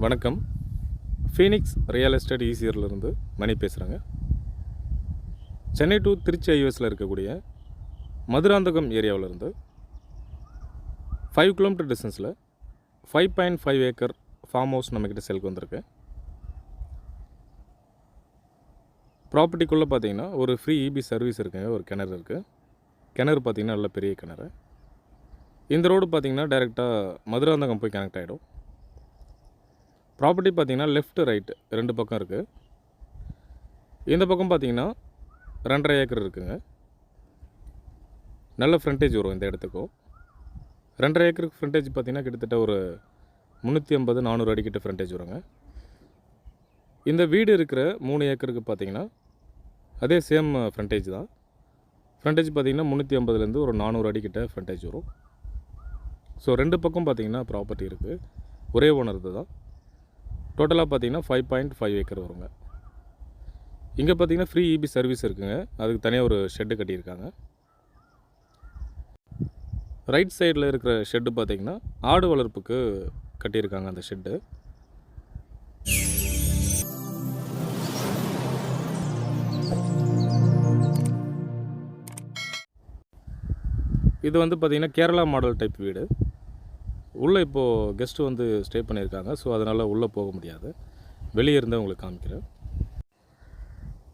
வணக்கம். Phoenix real estate ஈசிஆர்லேருந்து மணி பேசுகிறேங்க. Chennai to Trichy ஹைவேஸில் இருக்கக்கூடிய மதுராந்தகம் ஏரியாவிலேருந்து 5 கிலோமீட்டர் டிஸ்டன்ஸில் 5.5 ஏக்கர் ஃபார்ம் ஹவுஸ் நம்மக்கிட்ட சேலுக்கு வந்திருக்கு. ப்ராப்பர்ட்டிக்குள்ளே பார்த்தீங்கன்னா ஒரு ஃப்ரீ இபி சர்வீஸ் இருக்குங்க. ஒரு கிணறு இருக்குது. கிணறு பார்த்திங்கன்னா நல்ல பெரிய கிணறு. இந்த ரோடு பார்த்திங்கன்னா டைரெக்டாக மதுராந்தகம் போய் கனெக்ட் ஆகிடும். ப்ராப்பர்ட்டி பார்த்திங்கன்னா லெஃப்ட் ரைட்டு 2 பக்கம் இருக்குது. இந்த பக்கம் பார்த்திங்கன்னா 2.5 ஏக்கர் இருக்குங்க. நல்ல ஃப்ரண்டேஜ் வரும் இந்த இடத்துக்கும். 2.5 ஏக்கருக்கு ஃப்ரண்டேஜ் பார்த்திங்கன்னா கிட்டத்தட்ட ஒரு 350-400 அடிக்கிட்ட ஃப்ரண்டேஜ் வருங்க. இந்த வீடு இருக்கிற 3 ஏக்கருக்கு பார்த்திங்கன்னா அதே சேம் ஃப்ரண்டேஜ் தான். ஃப்ரண்டேஜ் பார்த்திங்கன்னா 350லேருந்து ஒரு 400 அடிக்கிட்ட ஃப்ரண்டேஜ் வரும். ஸோ 2 பக்கம் பார்த்திங்கன்னா ப்ராப்பர்ட்டி இருக்குது. ஒரே ஓனர்து தான். டோட்டலாக பார்த்திங்கன்னா 5.5 ஏக்கர் வருங்க. இங்கே பார்த்திங்கன்னா ஃப்ரீ இபி சர்வீஸ் இருக்குங்க. அதுக்கு தனியாக ஒரு ஷெட்டு கட்டியிருக்காங்க. ரைட் சைடில் இருக்கிற ஷெட்டு பார்த்திங்கன்னா ஆடு வளர்ப்புக்கு கட்டியிருக்காங்க. அந்த ஷெட்டு இது வந்து பார்த்திங்கன்னா கேரளா மாடல் டைப் வீடு. உள்ளே இப்போது கெஸ்ட்டு வந்து ஸ்டே பண்ணியிருக்காங்க. ஸோ அதனால் உள்ளே போக முடியாது. வெளியே இருந்தால் உங்களுக்கு காமிக்கிறேன்.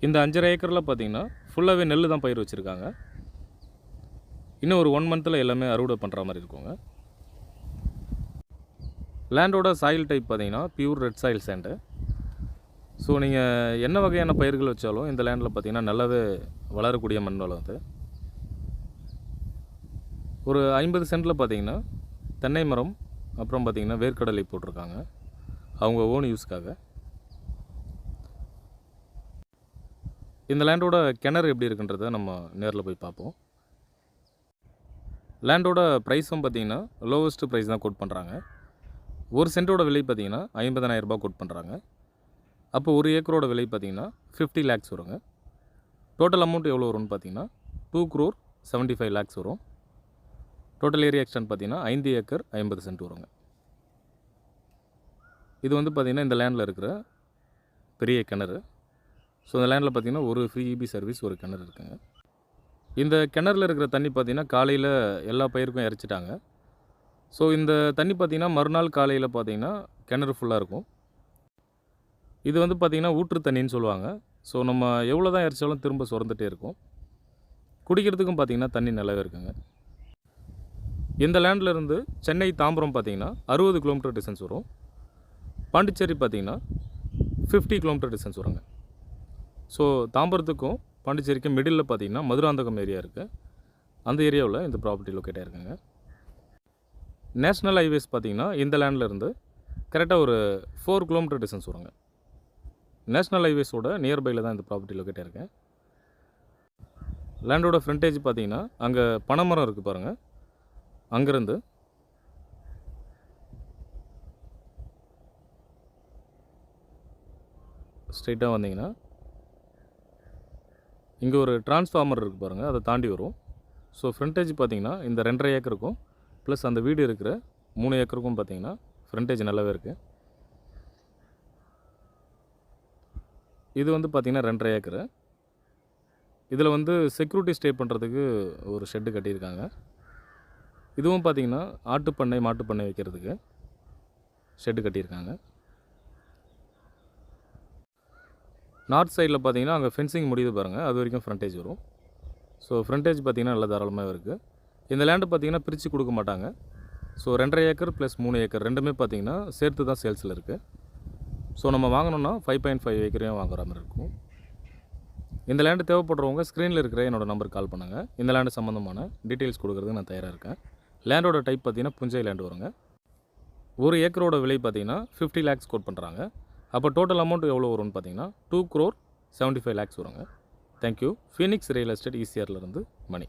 இந்த 5.5 ஏக்கரில் பார்த்திங்கன்னா ஃபுல்லாகவே நெல் தான் பயிர் வச்சுருக்காங்க. இன்னும் ஒரு 1 மந்தில் எல்லாமே அறுவடை பண்ணுற மாதிரி இருக்குங்க. லேண்டோட சாயில் டைப் பார்த்திங்கன்னா pure red soil sand. So நீங்கள் என்ன வகையான பயிர்கள் வச்சாலும் இந்த லேண்டில் பார்த்திங்கன்னா நல்லாவே வளரக்கூடிய மண் வளம் அது. ஒரு 50 சென்ட்டில் பார்த்திங்கன்னா தென்னை மரம், அப்புறம் பார்த்திங்கன்னா வேர்க்கடலை போட்டிருக்காங்க அவங்க ஓன் யூஸ்க்காக. இந்த லேண்டோட கிணறு எப்படி இருக்குன்றதை நம்ம நேரில் போய் பார்ப்போம். லேண்டோட ப்ரைஸும் பார்த்திங்கன்னா லோவஸ்ட்டு ப்ரைஸ் தான் கோட் பண்ணுறாங்க. ஒரு சென்ட்டோட விலை பார்த்திங்கன்னா 50,000 ரூபாய் கோட் பண்ணுறாங்க. அப்போ ஒரு ஏக்கரோட விலை பார்த்திங்கன்னா 50 lakhs வருங்க. டோட்டல் அமௌண்ட் எவ்வளோ வரும்னு பார்த்திங்கன்னா 2,75 lakhs வரும். டோட்டல் ஏரியா எக்ஸ்டென்ட் பார்த்திங்கன்னா 5 ஏக்கர் 50 சென்ட் வருங்க. இது வந்து பார்த்திங்கன்னா இந்த லேண்டில் இருக்கிற பெரிய கிணறு. ஸோ இந்த லேண்டில் பார்த்திங்கன்னா ஒரு ஃப்ரீ இபி சர்வீஸ் ஒரு கிணறு இருக்குங்க. இந்த கிணறுல இருக்கிற தண்ணி பார்த்திங்கன்னா காலையில் எல்லா பயிருக்கும் இறைச்சிட்டாங்க. ஸோ இந்த தண்ணி பார்த்திங்கன்னா மறுநாள் காலையில் பார்த்திங்கன்னா கிணறு ஃபுல்லாக இருக்கும். இது வந்து பார்த்திங்கன்னா ஊற்று தண்ணின்னு சொல்லுவாங்க. ஸோ நம்ம எவ்வளோ தான் இறைச்சாலும் திரும்ப சுரந்துகிட்டே இருக்கும். குடிக்கிறதுக்கும் பார்த்திங்கன்னா தண்ணி நல்லாவே இருக்குங்க. இந்த லேண்டில் இருந்து சென்னை தாம்பரம் பார்த்திங்கன்னா 60 கிலோமீட்டர் டிஸ்டன்ஸ் வரும். பாண்டிச்சேரி பார்த்திங்கன்னா 50 கிலோமீட்டர் டிஸ்டன்ஸ் வருங்க. ஸோ தாம்பரத்துக்கும் பாண்டிச்சேரிக்கும் மிடில் பார்த்திங்கன்னா மதுராந்தகம் ஏரியா இருக்குது. அந்த ஏரியாவில் இந்த ப்ராப்பர்ட்டி லொக்கேட் ஆகிருக்குங்க. நேஷ்னல் ஹைவேஸ் பார்த்திங்கன்னா இந்த லேண்டில் இருந்து கரெக்டாக ஒரு 4 கிலோமீட்டர் டிஸ்டன்ஸ் வருங்க. நேஷ்னல் ஹைவேஸோட நியர்பையில் தான் இந்த ப்ராப்பர்ட்டி லொக்கேட் ஆகிருக்கு. லேண்டோட ஃப்ரண்டேஜ் பார்த்திங்கன்னா அங்கே பனைமரம் இருக்குது பாருங்கள். அங்கேருந்து ஸ்ட்ரெயிட்டாக வந்தீங்கன்னா இங்கே ஒரு டிரான்ஸ்ஃபார்மர் இருக்குது பாருங்கள். அதை தாண்டி வரும். ஸோ ஃப்ரண்டேஜ் பார்த்திங்கன்னா இந்த 2.5 ஏக்கருக்கும் ப்ளஸ் அந்த வீடு இருக்கிற 3 ஏக்கருக்கும் பார்த்திங்கன்னா ஃப்ரண்டேஜ் நல்லாவே இருக்குது. இது வந்து பார்த்திங்கன்னா 2.5 ஏக்கரு. இதில் வந்து செக்யூரிட்டி ஸ்டே பண்ணுறதுக்கு ஒரு ஷெட்டு கட்டியிருக்காங்க. இதுவும் பார்த்திங்கன்னா ஆட்டுப்பண்ணை மாட்டுப்பண்ணை வைக்கிறதுக்கு ஷெட்டு கட்டியிருக்காங்க. நார்த் சைடில் பார்த்திங்கன்னா அங்கே ஃபென்சிங் முடியுது பாருங்கள். அது வரைக்கும் ஃப்ரண்டேஜ் வரும். ஸோ ஃப்ரண்டேஜ் பார்த்திங்கன்னா நல்லா தாராளமாக இருக்குது. இந்த லேண்டு பார்த்திங்கன்னா பிரித்து கொடுக்க மாட்டாங்க. ஸோ 2.5 ஏக்கர் ப்ளஸ் 3 ஏக்கர் ரெண்டுமே பார்த்திங்கன்னா சேர்த்து தான் சேல்ஸில் இருக்குது. ஸோ நம்ம வாங்கணுன்னா 5.5 ஏக்கரையும் வாங்குற மாதிரி இருக்கும். இந்த லேண்டு தேவைப்படுறவங்க ஸ்க்ரீனில் இருக்கிற என்னோடய நம்பருக்கு கால் பண்ணுங்கள். இந்த லேண்டு சம்மந்தமான டீட்டெயில்ஸ் கொடுக்குறதுக்கு நான் தயாராக இருக்கேன். லேண்டோட டைப் பார்த்திங்கன்னா புஞ்சை லேண்டு வருங்க. ஒரு ஏக்கரோட விலை பார்த்திங்கன்னா 50 lakhs கோட் பண்ணுறாங்க. அப்போ டோட்டல் அமௌண்ட் எவ்வளோ வரும்னு பார்த்திங்கன்னா 2,75 lakhs வருங்க. தேங்க்யூ. ஃபீனிக்ஸ் ரியல் எஸ்டேட் ஈசிஆர்லேருந்து மணி.